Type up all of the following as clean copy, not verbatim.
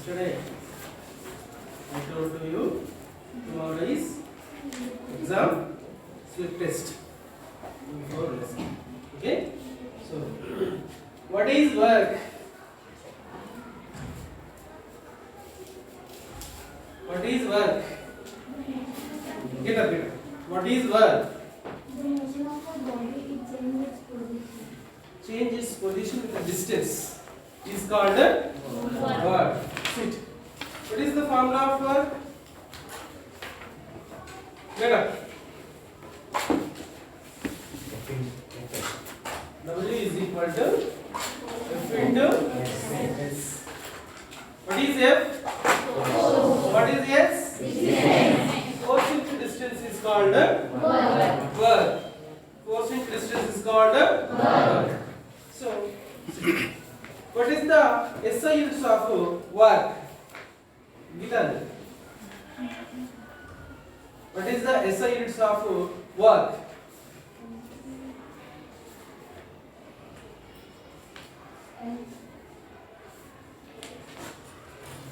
Yesterday I told to you tomorrow is exam slip test before lesson. Okay? So what is work? What is work? Get up, get up. What is work? The motion of a body it changes its position. Change its position with a distance is called a work. Sit. What is the formula of work? Get up. W is equal to F into S. What is F? What is S? Force into distance is called work. Force into distance is called work. So, what is the SI units of work? Gitan. What is the SI units of work?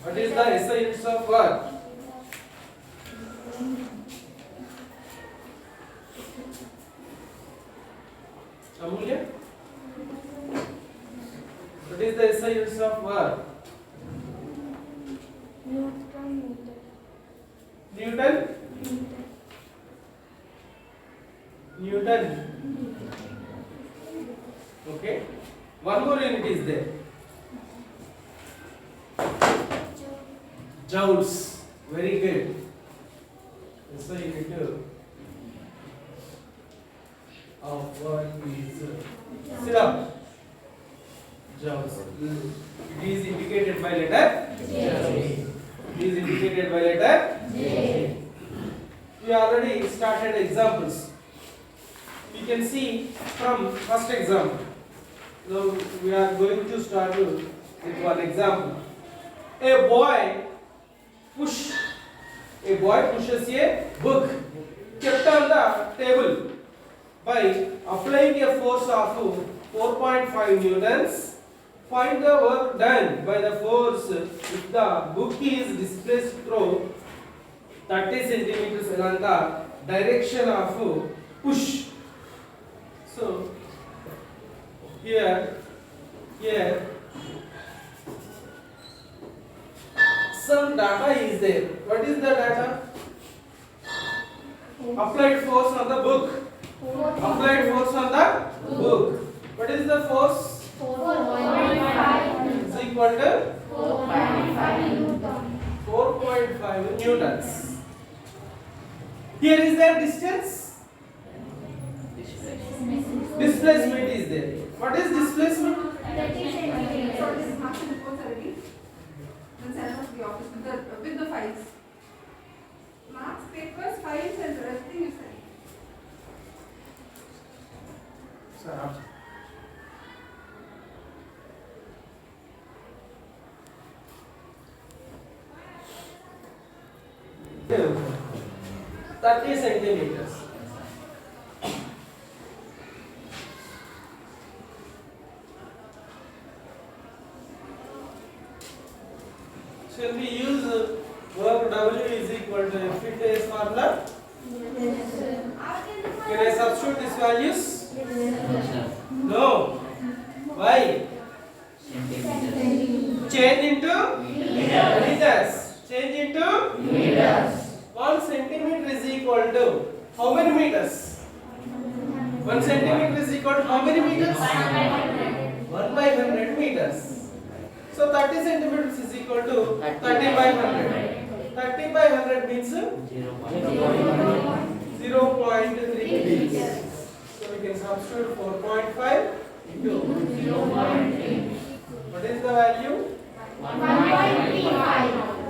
What is the SI units of work? Amulya? What is the SI units of work? Newton Newton? Newton. Okay. One more unit is there. Joules. Very good. SI unit of work is sit up. Joules. It is indicated by letter J. It is indicated by letter J. We already started examples. We can see from first example. Now we are going to start with one example. A boy pushes a book kept on the table by applying a force of 4.5 newtons. Find the work done by the force if the book is displaced through 30 centimeters along the direction of push. So here some data is there. What is the data? Applied force on the book. Applied force on the book. What is the force? 4.5 Is equal to 4.5 Newton. 4.5 newtons. Here is the distance. Displacement is there. What is displacement? 30 centimeters. So this is marked in the course already. Then send us the office with the files. Marks, papers, files, and everything you send. Sir, 30 centimeters. Shall we use work W is equal to F into S formula? Can I substitute these values? No. Why? Change into meters. Change into meters. 1 centimeter is equal to how many meters? 1 centimeter is equal to how many meters? 1 by 100 meters. So 30 centimeters is equal to 30 by 100. 30 by 100 means 0.3 meters. So we can substitute 4.5 into 0.3. What is the value? 1.35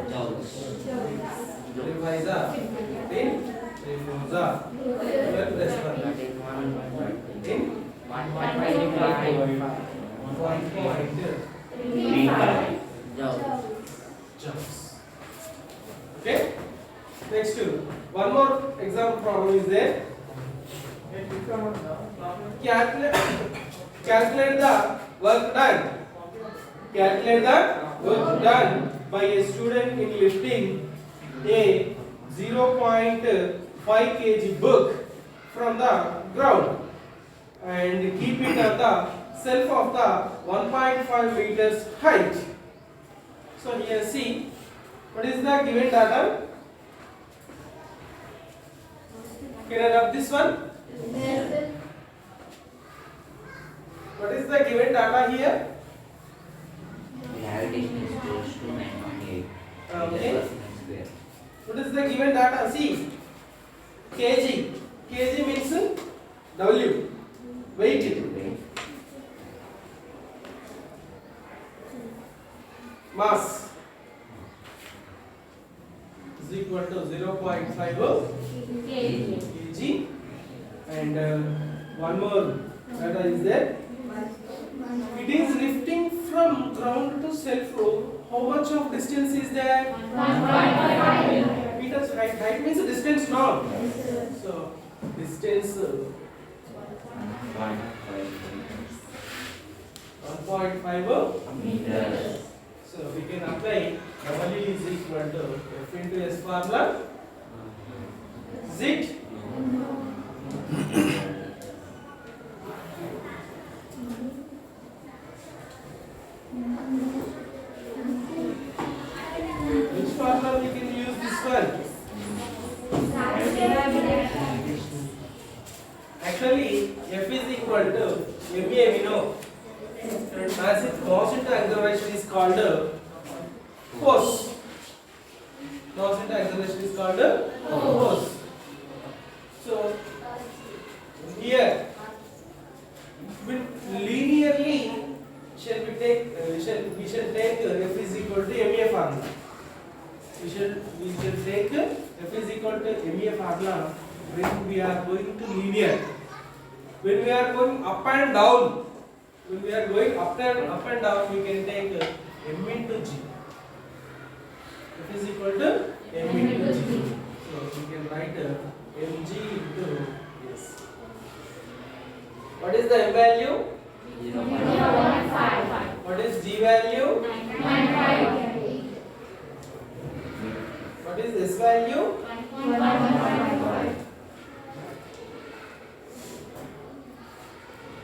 Revise up. 10, 3 fours up. 12 plus 1. 10, 1.35 joules. Okay? Next two. One more example problem is there. Calculate the work done Calculate the work done by a student in lifting a 0.5 kg book from the ground and keep it at the shelf of the 1.5 meters height. So here see, what is the given data? Can I rub this one? Yes. What is the given data here? Gravitation is close to 9.8. Okay. What is the given data? See, kg. Kg means W. Weight. Mass is equal to 0.5 kg. And one more data is there. It is lifting from ground to self row. How much of distance is there? 1.5 meters. Height means distance now. So distance 1.5 meters. So we can apply W is equal to F into S formula. Is it? Which formula we can use this one? Actually, F is equal to MA we know. Massive mass into acceleration is called force. Mass into acceleration is called force. So here, linearly shall we take we shall take F is equal to MA formula. We shall take F is equal to MA formula when we are going to linear. When we are going up and down, when we are going up and down, we can take M into G. F is equal to M into G. So we can write mg into S. What is the M value? 0.5. What is G value? 9.5. What is S value? 1.5.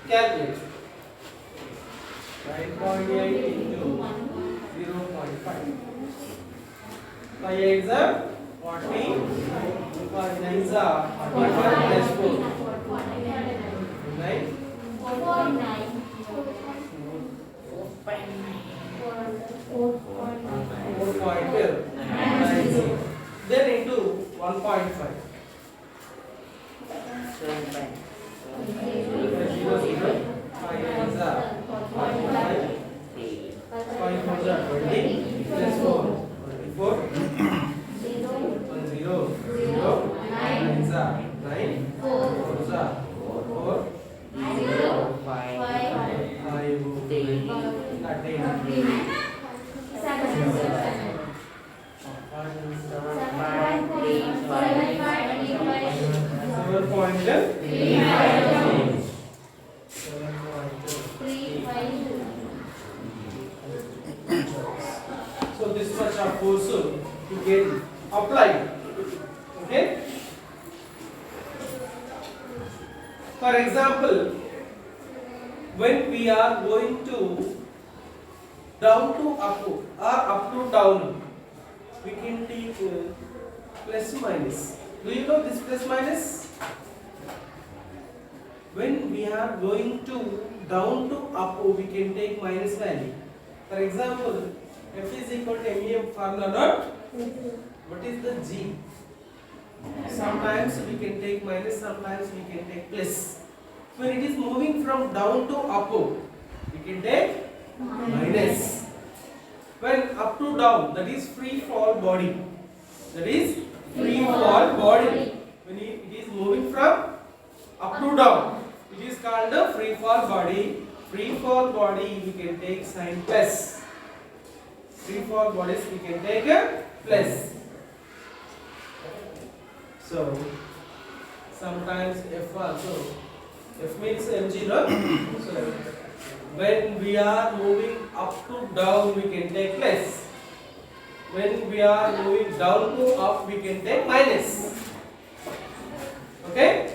Calculate. 9.8 into 0.5. 5 8s are 40. 5 9s are 45 plus 4. 9. 4.90. Then into 1.5. 0 0. 5 9s are 45. 5 4s are 20 plus 4. 24. 1 0 0. 9s are 9. 4s are 4. So this much of force to get applied. Okay. For example, when we are going to down to up or up to down, we can take plus minus. Do you know this plus minus? When we are going to down to up, we can take minus value. For example, F is equal to MEM formula not? What is the G? Sometimes we can take minus, sometimes we can take plus. When it is moving from down to up, we can take minus. When up to down, that is free fall body. That is free fall body. When it is moving from up to down, it is called a free fall body. Free fall body we can take sign plus. Free fall bodies we can take a plus. So sometimes F also. F means mg no? So When we are moving up to down, we can take less. When we are moving down to up, we can take minus. Okay?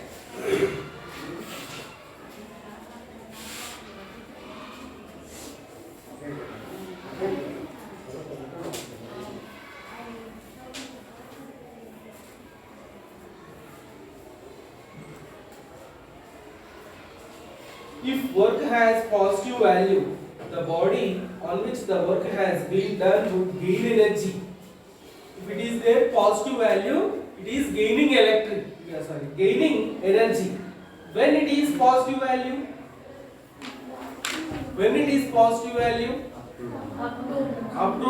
If work has positive value, the body on which the work has been done would gain energy. If it is there positive value, it is gaining gaining energy. When it is positive value, up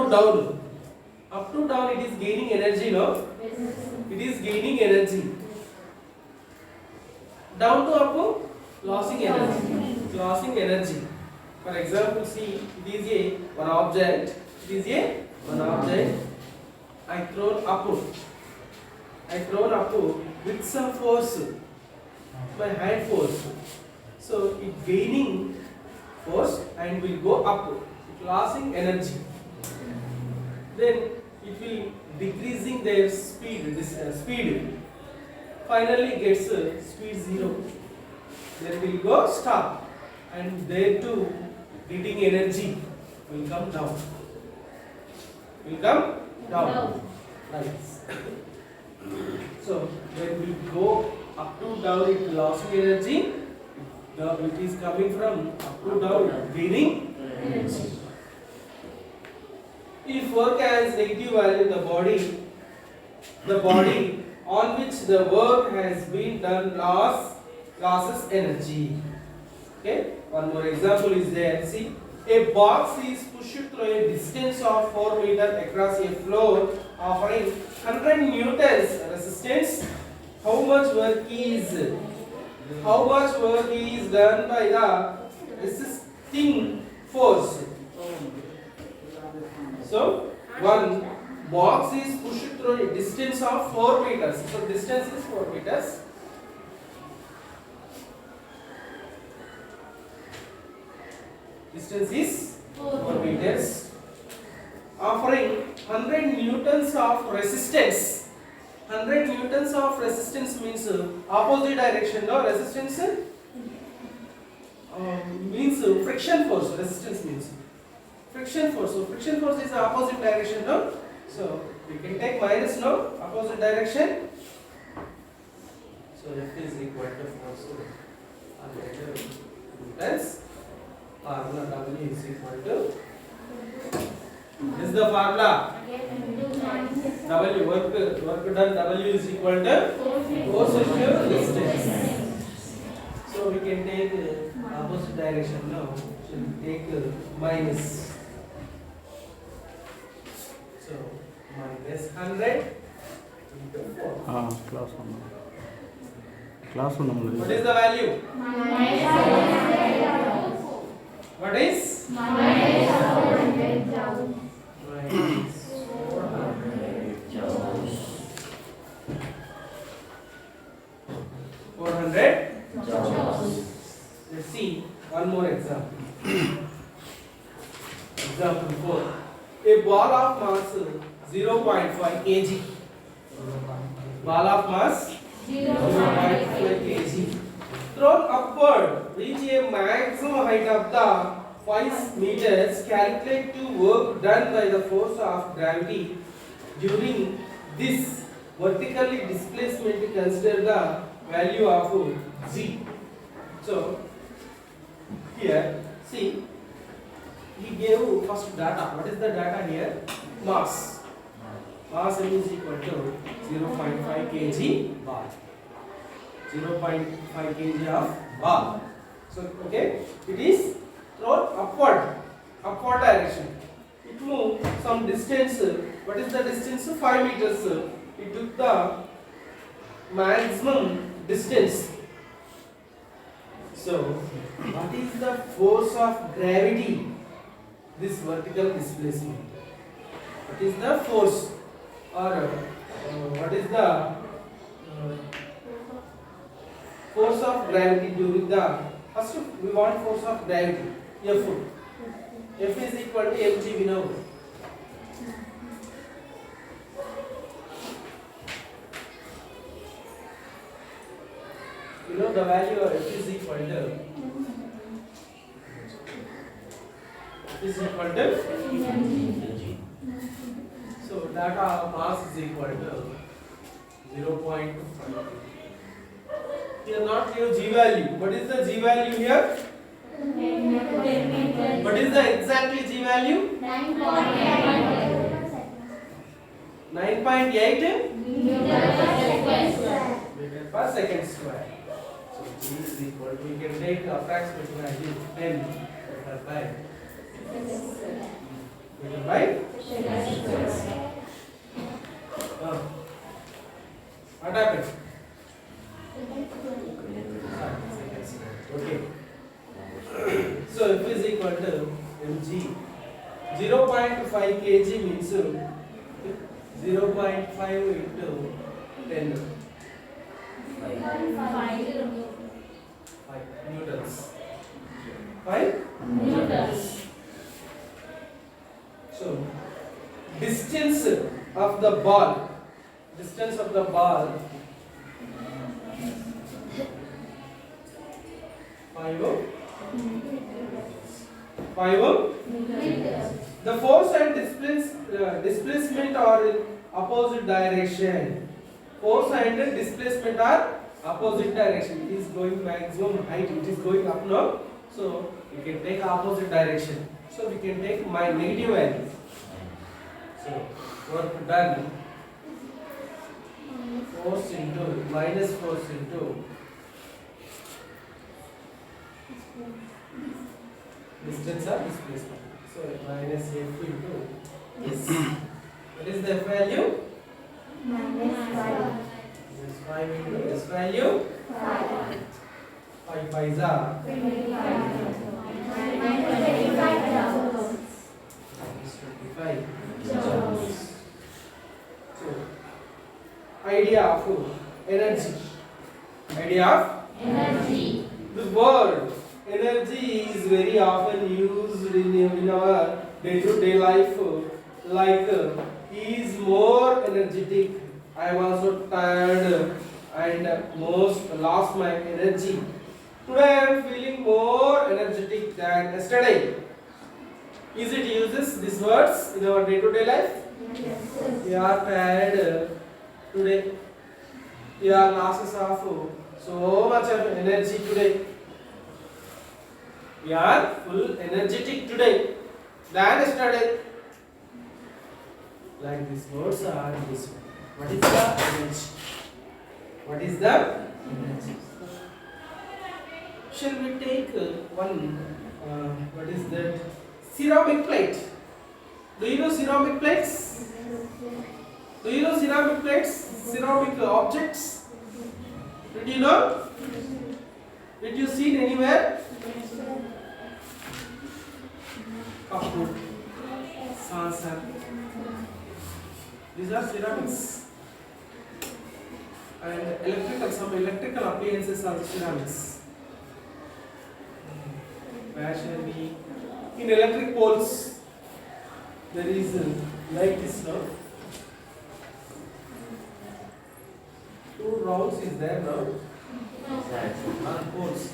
to down it is gaining energy, no? It is gaining energy. Down to up, losing energy. For example, see, it is one object. I thrown up with some force, my hand force. So it gaining force and will go up, losing energy. Then it will decreasing their speed. Finally gets speed 0. Then will go stop, and there too getting energy will come down. Right. So when we go up to down, it losing energy. It is coming from up to down, gaining energy. If work has negative value, the body on which the work has been done losses energy. Okay, one more example is there. See, a box is pushed through a distance of 4 meters across a floor, offering 100 newtons resistance. How much work is done by the resisting force? So, one box is pushed through a distance of 4 meters. So, distance is 4 meters. Distance is 4 meters. Offering 100 newtons of resistance. 100 newtons of resistance means opposite direction. No, resistance means friction force. Resistance means friction force. So friction force is the opposite direction. No, so we can take minus. No, opposite direction. So F is equal to force. Newtons. Formula W is equal to. This is the formula. W work done. W is equal to force into distance. So we can take opposite direction now. So we take minus. So minus 100 into 4. Class one. What is the value? What is? Minus 400 joules. Let's see one more example. Example 4. A ball of mass 0.5 kg. Ball of mass 0.5 kg. Thrown upward, reach a maximum height of the 5 meters. Calculate to work done by the force of gravity during this vertically displacement. Consider the value of z. So here, see, he gave first data. What is the data here? Mass. Mass is equal to 0.5 kg ball. 0.5 kg of ball. So okay, it is thrown upward direction. It moved some distance. What is the distance? 5 meters. It took the maximum distance. So what is the force of gravity? This vertical displacement. What is the force, or what is the force of gravity during the first? We want force of gravity. F. F is equal to mg we know. You know the value of F is equal to mg. so data of mass is equal to 0.5. Here not give G value. What is the G value here? What is the exactly G value? 9.8 meter per second square. So G is equal to, we can take the approximate value 10 meter by what happened? Okay. So F is equal to mg. 0.5 kg means 0.5 into 10. 5 newtons. 5 newtons. So distance of the ball. Distance of the ball. 5 meters. The force and displacement are in opposite direction. Force and displacement are opposite direction. It is going maximum height. It is going up now. So we can take opposite direction. So we can take my negative value. So work done. Force into minus force into distance or displacement. So minus F into S. What is the F value? Minus 5 into S value? 5 5s are 25 joules. So idea of energy. Idea of Energy. the word energy is very often used in our day-to-day life. Like he is more energetic. I am also tired and most lost my energy. Today I am feeling more energetic than yesterday. Is it uses these words in our day-to-day life? We are tired today. We are losses of so much of energy today. We are full energetic today than yesterday. Like these words are this one. What is the energy? What is the energy? Shall we take one? What is that? Ceramic plate. Do you know ceramic plates? Do you know ceramic plates? Ceramic objects? Did you know? Did you see it anywhere? Kapur, saucer. These are ceramics. And some electrical appliances are ceramics. Fashion in electric poles, there is like this now. 2 rounds is there now. On poles.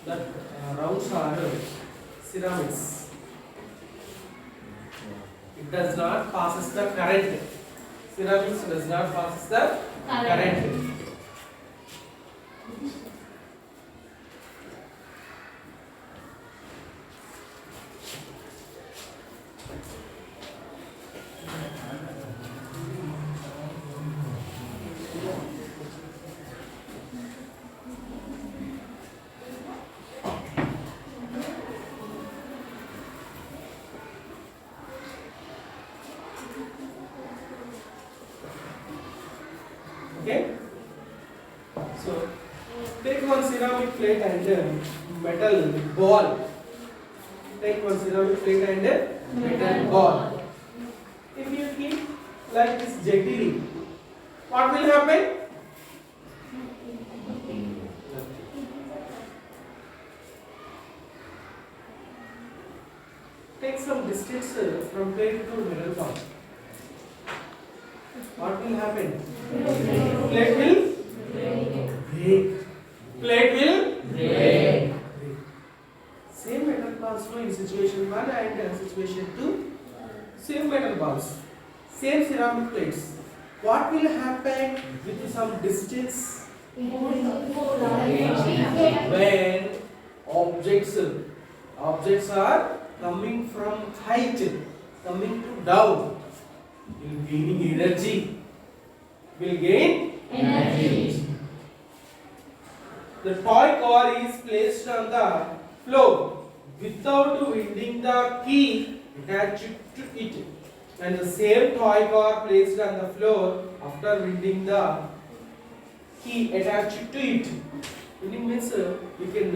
That rounds are ceramics. It does not passes the current. Ceramics does not passes the current. Okay. So take one ceramic plate and metal ball. Take one ceramic plate and metal ball. If you keep like this gently, what will happen? distance from plate to metal ball. What will happen? Plate will break. Plate will break. Same metal balls flow in situation 1 and situation 2. Same metal balls. Same ceramic plates. What will happen with some distance? When objects are coming from height, coming to down, will gaining energy. Will gain energy. The toy car is placed on the floor without winding the key attached to it, and the same toy car placed on the floor after winding the key attached to it. Winding means you can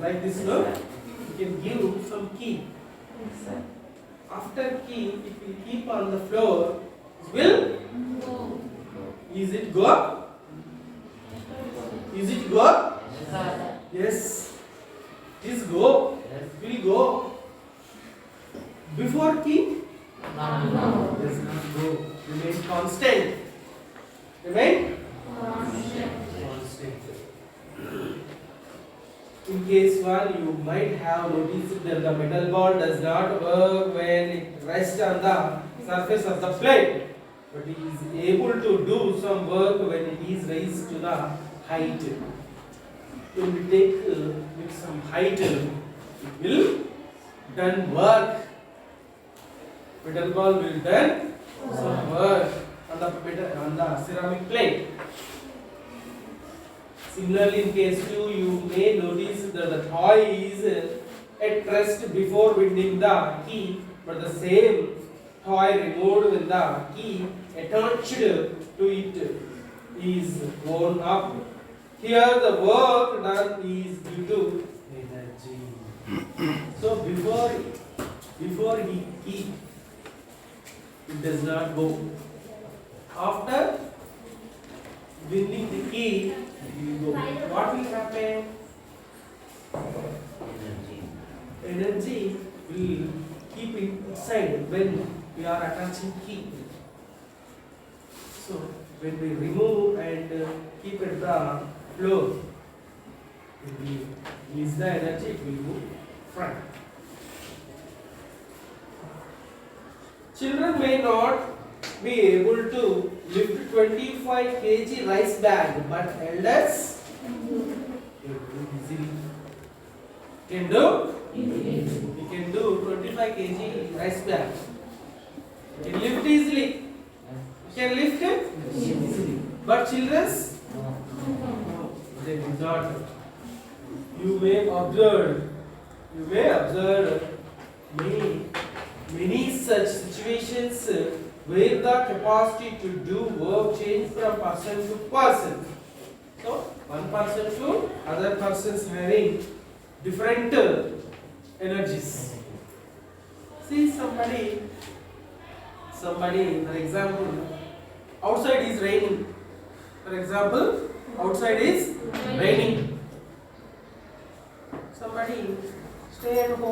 like this, no? You can give some key. After key, it will keep on the floor. Will? Is it go? Is it go? Yes. Is go? Will go. Before key? Does not go. Remain constant. Remain constant. In case 1, you might have noticed that the metal ball does not work when it rests on the surface of the plate, but it is able to do some work when it is raised to the height. When we take with some height, it will done work. Metal ball will done some work on the ceramic plate. Similarly, in case 2, you may notice that the toy is at rest before winding the key, but the same toy removed with the key attached to it is worn up. Here, the work done is due to energy. So before he key, it does not go. After winding the key, it will go. What will happen? Energy will keep inside when we are attaching key. So when we remove and keep it the floor, it will release the energy, it will move front. Children may not be able to lift 25 kg rice bag, but elders can do easily. Can do? You can do 25 kg rice bag. You can lift easily. You can lift it easily. But children, no, they do not. You may observe many such situations where the capacity to do work change from person to person. So, one person to other persons having different energies. See somebody, for example, outside is raining. For example, outside is raining. Somebody stay at home.